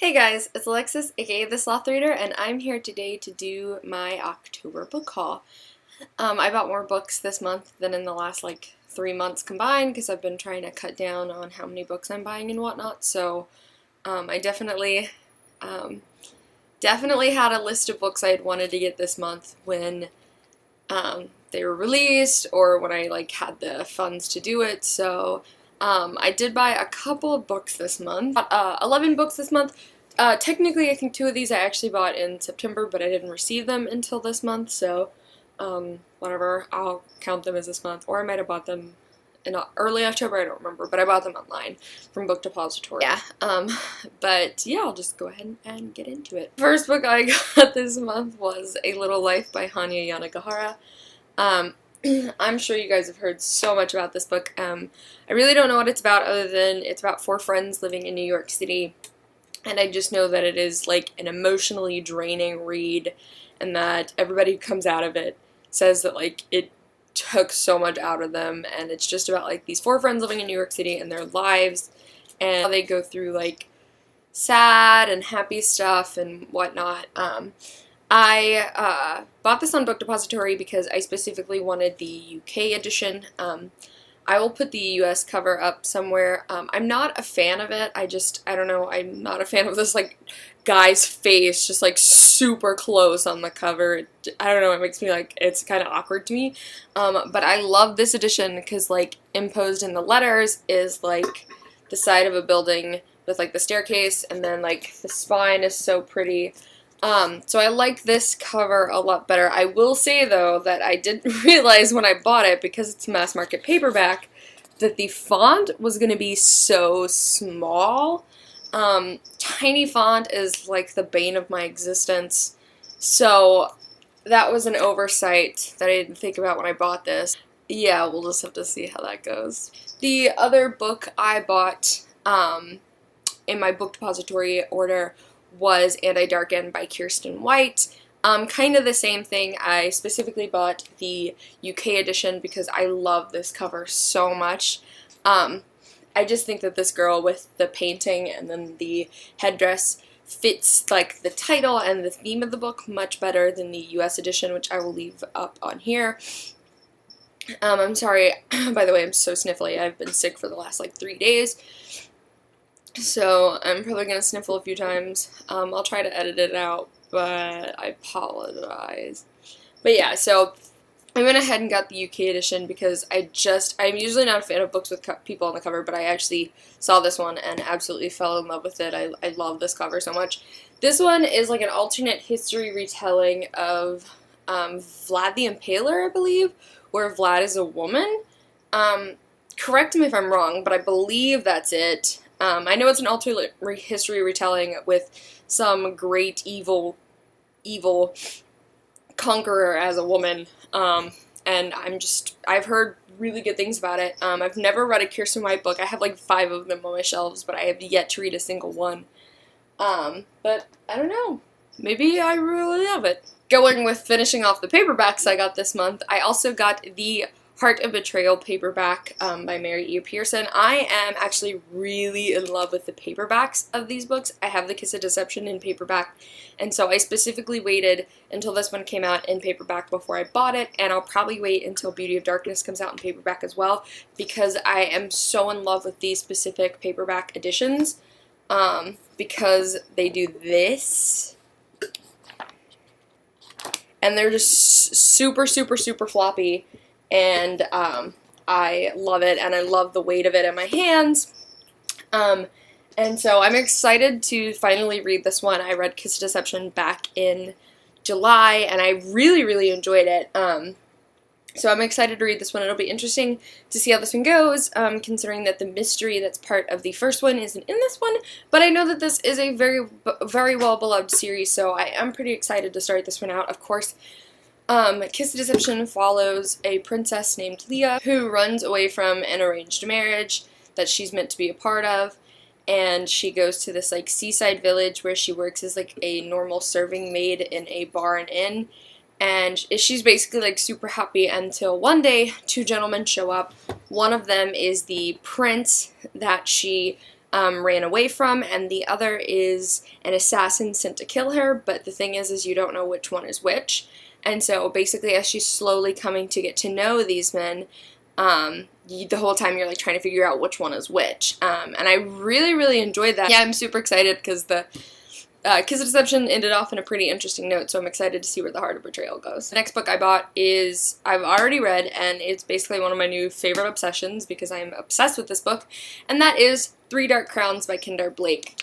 Hey guys, it's Alexis, aka The Sloth Reader, and I'm here today to do my October book haul. I bought more books this month than in the last 3 months combined because I've been trying to cut down on how many books I'm buying and whatnot, so I definitely had a list of books I had wanted to get this month when they were released or when I had the funds to do it, so I did buy a couple of books this month. 11 books this month. Technically, I think 2 of these I actually bought in September, but I didn't receive them until this month, so whatever, I'll count them as this month. Or I might have bought them in early October, I don't remember, but I bought them online from Book Depository. Yeah, but yeah, I'll just go ahead and get into it. First book I got this month was A Little Life by Hanya Yanagihara. I'm sure you guys have heard so much about this book. I really don't know what it's about other than it's about 4 friends living in New York City, and I just know that it is an emotionally draining read, and that everybody who comes out of it says that it took so much out of them, and it's just about these 4 friends living in New York City and their lives, and how they go through sad and happy stuff and whatnot. I bought this on Book Depository because I specifically wanted the UK edition. I will put the US cover up somewhere. I'm not a fan of it. I don't know, I'm not a fan of this guy's face just super close on the cover. I don't know, it makes me it's kind of awkward to me. But I love this edition because imposed in the letters is the side of a building with the staircase, and then the spine is so pretty. So I like this cover a lot better. I will say, though, that I didn't realize when I bought it, because it's mass market paperback, that the font was going to be so small. Tiny font is the bane of my existence. So that was an oversight that I didn't think about when I bought this. Yeah, we'll just have to see how that goes. The other book I bought in my Book Depository order was AntiDarkened by Kirsten White. Kind of the same thing. I specifically bought the UK edition because I love this cover so much. I just think that this girl with the painting and then the headdress fits the title and the theme of the book much better than the US edition, which I will leave up on here. I'm sorry, by the way, I'm so sniffly. I've been sick for the last 3 days. So I'm probably going to sniffle a few times. I'll try to edit it out, but I apologize. But yeah, so I went ahead and got the UK edition because I'm usually not a fan of books with people on the cover, but I actually saw this one and absolutely fell in love with it. I love this cover so much. This one is an alternate history retelling of Vlad the Impaler, I believe, where Vlad is a woman. Correct me if I'm wrong, but I believe that's it. I know it's an alternate history retelling with some great evil conqueror as a woman, and I've heard really good things about it. I've never read a Kirsten White book. I have 5 of them on my shelves, but I have yet to read a single one. But I don't know. Maybe I really love it. Going with finishing off the paperbacks I got this month, I also got the Heart of Betrayal paperback by Mary E. Pearson. I am actually really in love with the paperbacks of these books. I have The Kiss of Deception in paperback, and so I specifically waited until this one came out in paperback before I bought it, and I'll probably wait until Beauty of Darkness comes out in paperback as well, because I am so in love with these specific paperback editions, because they do this, and they're just super, super, super floppy. And I love it, and I love the weight of it in my hands. And so I'm excited to finally read this one. I read Kiss of Deception back in July, and I really, really enjoyed it. So I'm excited to read this one. It'll be interesting to see how this one goes, considering that the mystery that's part of the first one isn't in this one. But I know that this is a very, very well-beloved series, so I am pretty excited to start this one out. Of course, Kiss of Deception follows a princess named Leah who runs away from an arranged marriage that she's meant to be a part of, and she goes to this seaside village where she works as a normal serving maid in a bar and inn, and she's basically super happy until one day 2 gentlemen show up. One of them is the prince that she ran away from, and the other is an assassin sent to kill her, but the thing is you don't know which one is which. And so basically as she's slowly coming to get to know these men, the whole time you're like trying to figure out which one is which. And I really, really enjoyed that. Yeah, I'm super excited because the Kiss of Deception ended off in a pretty interesting note, so I'm excited to see where the Heart of Betrayal goes. The next book I bought is, I've already read, and it's basically one of my new favorite obsessions because I'm obsessed with this book, and that is Three Dark Crowns by Kendar Blake.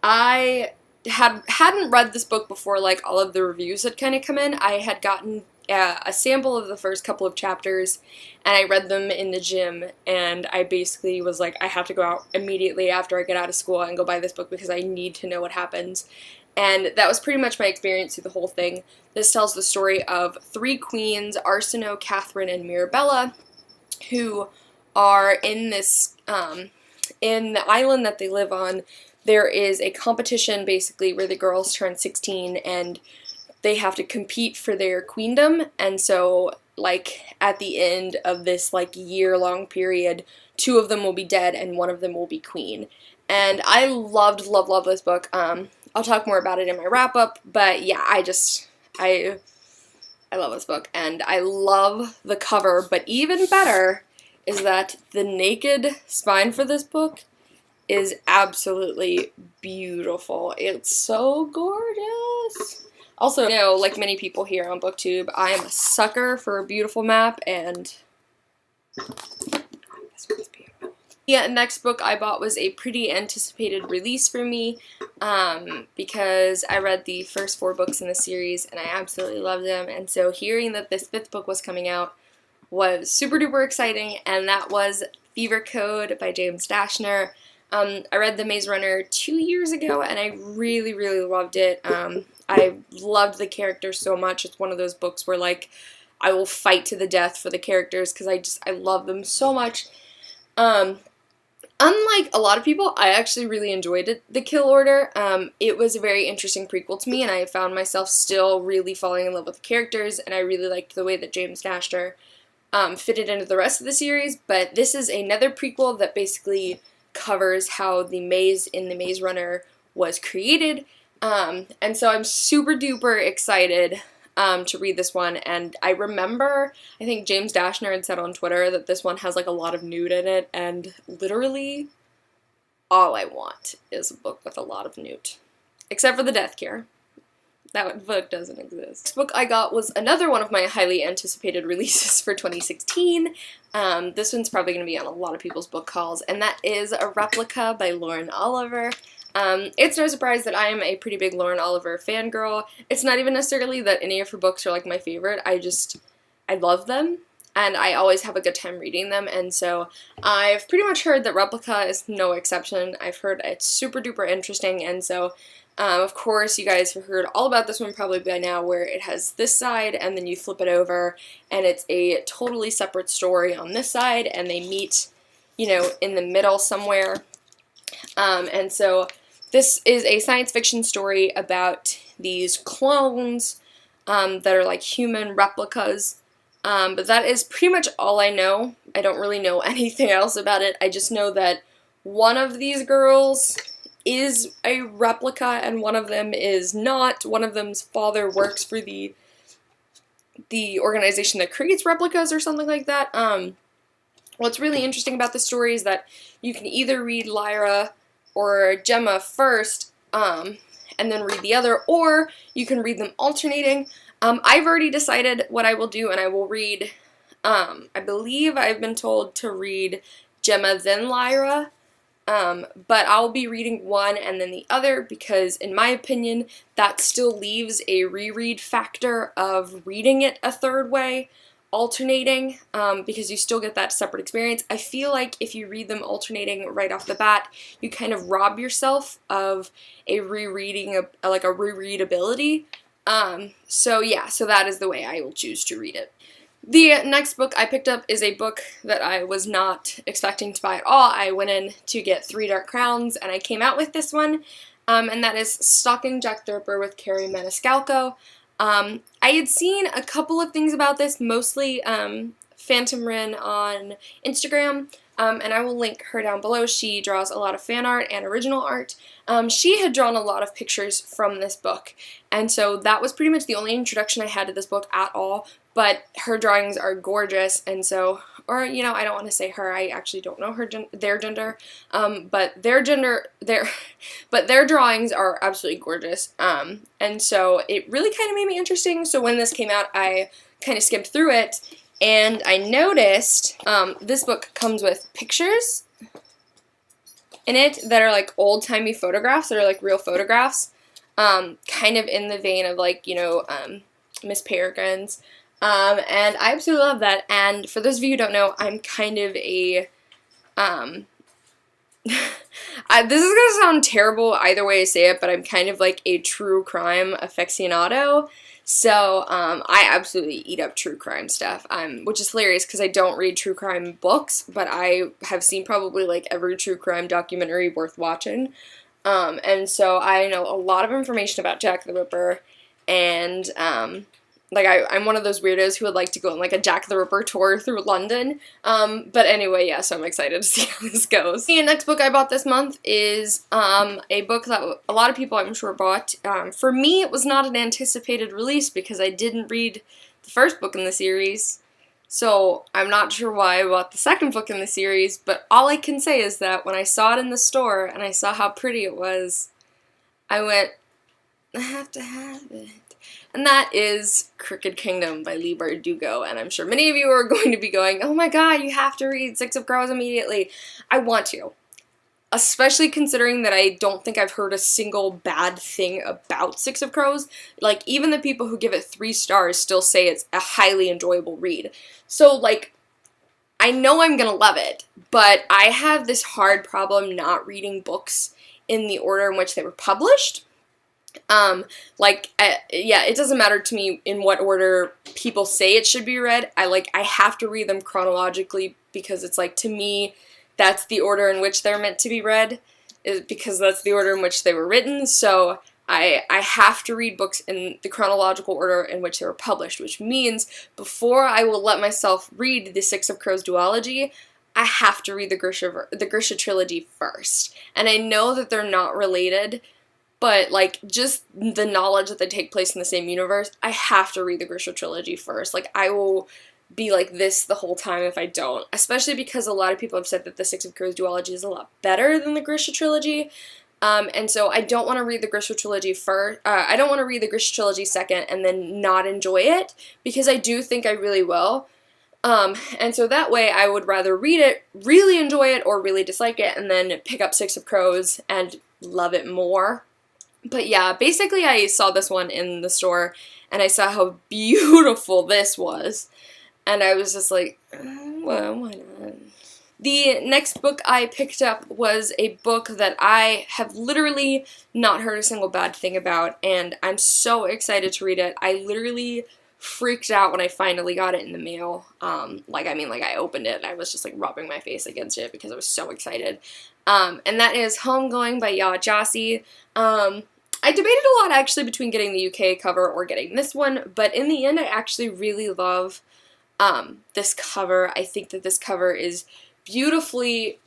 I hadn't read this book before like all of the reviews had kind of come in. I had gotten a sample of the first couple of chapters, and I read them in the gym, and I basically was like, I have to go out immediately after I get out of school and go buy this book because I need to know what happens. And that was pretty much my experience through the whole thing. This tells the story of three queens, Arsinoe, Catherine, and Mirabella, who are in this, in the island that they live on. There is a competition basically where the girls turn 16 and they have to compete for their queendom, and so like at the end of this like year-long period, two of them will be dead and one of them will be queen. And I loved this book. I'll talk more about it in my wrap-up, but yeah, I love this book, and I love the cover, but even better is that the naked spine for this book is absolutely beautiful. It's so gorgeous. Also, you know, like many people here on BookTube, I am a sucker for a beautiful map, and this one's beautiful. Yeah, next book I bought was a pretty anticipated release for me, because I read the first 4 books in the series, and I absolutely loved them, and so hearing that this 5th book was coming out was super duper exciting, and that was Fever Code by James Dashner. I read The Maze Runner 2 years ago, and I really, really loved it. I loved the characters so much. It's one of those books where, like, I will fight to the death for the characters because I love them so much. Unlike a lot of people, I actually really enjoyed it, The Kill Order. It was a very interesting prequel to me, and I found myself still really falling in love with the characters, and I really liked the way that James Dashner fitted into the rest of the series. But this is another prequel that basically covers how the maze in The Maze Runner was created. And so I'm super duper excited to read this one, and I remember, I think James Dashner had said on Twitter that this one has like a lot of nude in it, and literally all I want is a book with a lot of nude. Except for The Death Cure. That book doesn't exist. This book I got was another one of my highly anticipated releases for 2016. This one's probably going to be on a lot of people's book calls, and that is A Replica by Lauren Oliver. It's no surprise that I am a pretty big Lauren Oliver fangirl. It's not even necessarily that any of her books are like my favorite, I love them, and I always have a good time reading them, and so I've pretty much heard that Replica is no exception. I've heard it's super duper interesting, and so of course you guys have heard all about this one probably by now, where it has this side and then you flip it over and it's a totally separate story on this side, and they meet, you know, in the middle somewhere. And so this is a science fiction story about these clones that are like human replicas, but that is pretty much all I know. I don't really know anything else about it. I just know that one of these girls is a replica and one of them is not. One of them's father works for the organization that creates replicas or something like that. What's really interesting about this story is that you can either read Lyra or Gemma first, and then read the other, or you can read them alternating. I've already decided what I will do, and I will read, I believe I've been told to read Gemma then Lyra, but I'll be reading one and then the other because, in my opinion, that still leaves a reread factor of reading it a third way, alternating, because you still get that separate experience. I feel like if you read them alternating right off the bat, you kind of rob yourself of a rereading, like a rereadability. So yeah, so that is the way I will choose to read it. The next book I picked up is a book that I was not expecting to buy at all. I went in to get Three Dark Crowns, and I came out with this one, and that is Stalking Jack the Ripper with Carrie Maniscalco. I had seen a couple of things about this, mostly Phantom Rin on Instagram, and I will link her down below. She draws a lot of fan art and original art. She had drawn a lot of pictures from this book, and so that was pretty much the only introduction I had to this book at all, but her drawings are gorgeous, and so, or, you know, I don't want to say her, I actually don't know their gender, but their drawings are absolutely gorgeous, and so it really kind of made me interesting. So when this came out, I kind of skimmed through it, and I noticed this book comes with pictures in it that are like old-timey photographs, that are like real photographs, kind of in the vein of like, you know, Miss Peregrine's, and I absolutely love that. And for those of you who don't know, I'm kind of a, this is gonna sound terrible either way I say it, but I'm kind of like a true crime aficionado. So, I absolutely eat up true crime stuff, which is hilarious because I don't read true crime books, but I have seen probably, like, every true crime documentary worth watching, and so I know a lot of information about Jack the Ripper, and, like, I'm one of those weirdos who would like to go on, like, a Jack the Ripper tour through London, but anyway, yeah, so I'm excited to see how this goes. The next book I bought this month is, a book that a lot of people, I'm sure, bought. For me, it was not an anticipated release because I didn't read the first book in the series, so I'm not sure why I bought the second book in the series, but all I can say is that when I saw it in the store and I saw how pretty it was, I went, I have to have it. And that is Crooked Kingdom by Leigh Bardugo, and I'm sure many of you are going to be going, oh my god, you have to read Six of Crows immediately. I want to. Especially considering that I don't think I've heard a single bad thing about Six of Crows. Like, even the people who give it 3 stars still say it's a highly enjoyable read. So, like, I know I'm gonna love it, but I have this hard problem not reading books in the order in which they were published. Yeah, it doesn't matter to me in what order people say it should be read. I have to read them chronologically because it's like, to me, that's the order in which they're meant to be read, because that's the order in which they were written, so I have to read books in the chronological order in which they were published, which means before I will let myself read the Six of Crows duology, I have to read the Grisha trilogy first. And I know that they're not related, but, like, just the knowledge that they take place in the same universe, I have to read the Grisha trilogy first. Like, I will be like this the whole time if I don't. Especially because a lot of people have said that the Six of Crows duology is a lot better than the Grisha trilogy. And so I don't want to read the Grisha trilogy first. I don't want to read the Grisha trilogy second and then not enjoy it, because I do think I really will. And so that way I would rather read it, really enjoy it, or really dislike it, and then pick up Six of Crows and love it more. But yeah, basically I saw this one in the store, and I saw how beautiful this was, and I was just like, well, why not? The next book I picked up was a book that I have literally not heard a single bad thing about, and I'm so excited to read it. I literally freaked out when I finally got it in the mail. I opened it and I was just, like, rubbing my face against it because I was so excited. And that is Homegoing by Yaa Gyasi. I debated a lot, actually, between getting the UK cover or getting this one, but in the end, I actually really love this cover. I think that this cover is beautifully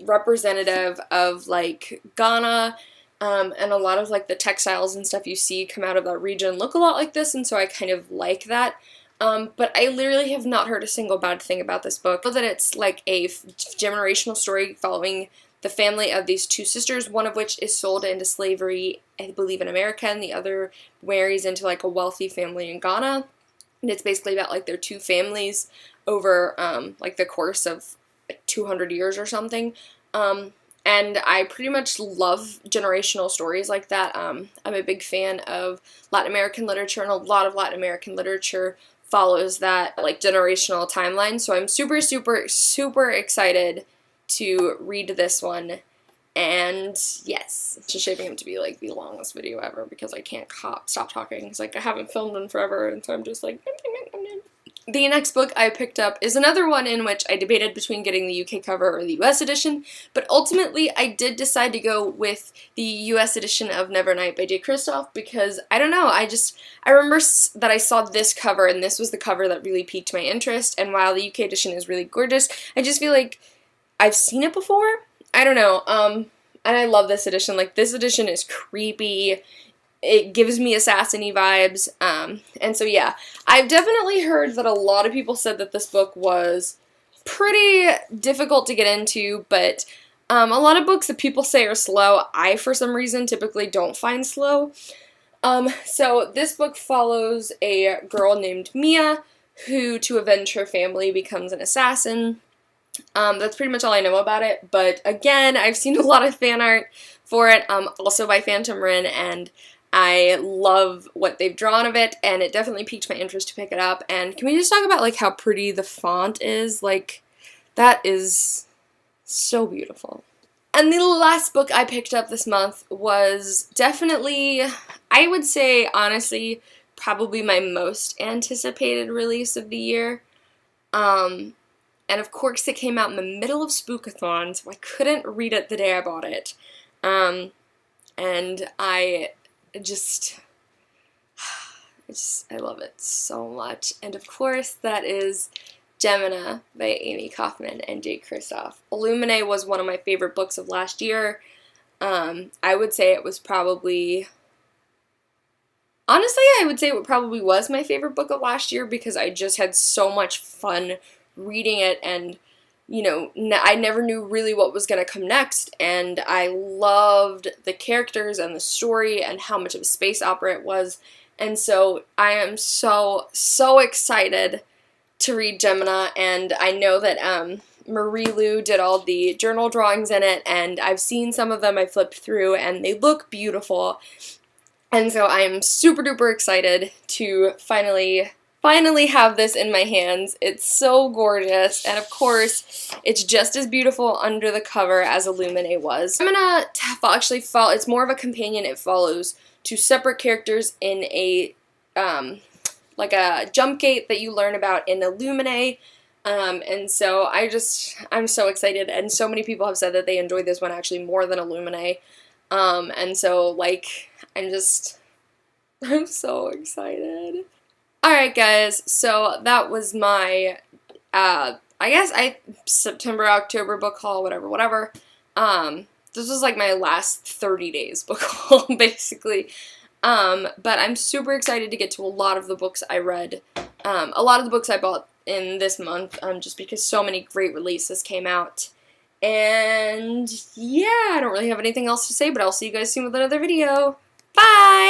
representative of, like, Ghana, and a lot of, like, the textiles and stuff you see come out of that region look a lot like this, and so I kind of like that. But I literally have not heard a single bad thing about this book. I know that it's, like, a generational story following the family of these 2 sisters, one of which is sold into slavery, I believe, in America, and the other marries into, like, a wealthy family in Ghana. And it's basically about, like, their 2 families over, like, the course of 200 years or something. And I pretty much love generational stories like that. I'm a big fan of Latin American literature, and a lot of Latin American literature follows that, like, generational timeline. So I'm super, super, super excited to read this one. And yes, it's just shaping up to be, like, the longest video ever because I can't stop talking. It's like I haven't filmed in forever, and so I'm just like... The next book I picked up is another one in which I debated between getting the UK cover or the US edition, but ultimately I did decide to go with the US edition of Nevernight by J. Kristoff because, I don't know, I remember that I saw this cover, and this was the cover that really piqued my interest, and while the UK edition is really gorgeous, I just feel like I've seen it before. I don't know. And I love this edition. Like, this edition is creepy. It gives me assassin-y vibes. And so, yeah, I've definitely heard that a lot of people said that this book was pretty difficult to get into, but a lot of books that people say are slow, I, for some reason, typically don't find slow. So this book follows a girl named Mia, who, to avenge her family, becomes an assassin. That's pretty much all I know about it, but again, I've seen a lot of fan art for it, also by Phantom Rin, and I love what they've drawn of it, and it definitely piqued my interest to pick it up. And can we just talk about, like, how pretty the font is? Like, that is so beautiful. And the last book I picked up this month was definitely, I would say, honestly, probably my most anticipated release of the year. And of course it came out in the middle of Spookathon, so I couldn't read it the day I bought it. And I love it so much. And of course that is Gemena by Amy Kaufman and Jake Kristoff. Illuminae was one of my favorite books of last year. I would say it was probably, honestly, I would say it probably was my favorite book of last year because I just had so much fun reading it, and, you know, I never knew really what was going to come next, and I loved the characters and the story and how much of a space opera it was, and so I am so excited to read Gemena, and I know that Marie Lu did all the journal drawings in it, and I've seen some of them, I flipped through, and they look beautiful, and so I'm super duper excited to finally have this in my hands. It's so gorgeous, and of course, it's just as beautiful under the cover as Illuminae was. Gemena it's more of a companion. It follows two separate characters in a, like a jump gate that you learn about in Illuminae, and so I'm so excited, and so many people have said that they enjoyed this one actually more than Illuminae, and so, like, I'm so excited. Alright guys, so that was my, September, October book haul, whatever. This was like my last 30 days book haul, basically. But I'm super excited to get to a lot of the books I read, a lot of the books I bought in this month, just because so many great releases came out. And yeah, I don't really have anything else to say, but I'll see you guys soon with another video. Bye!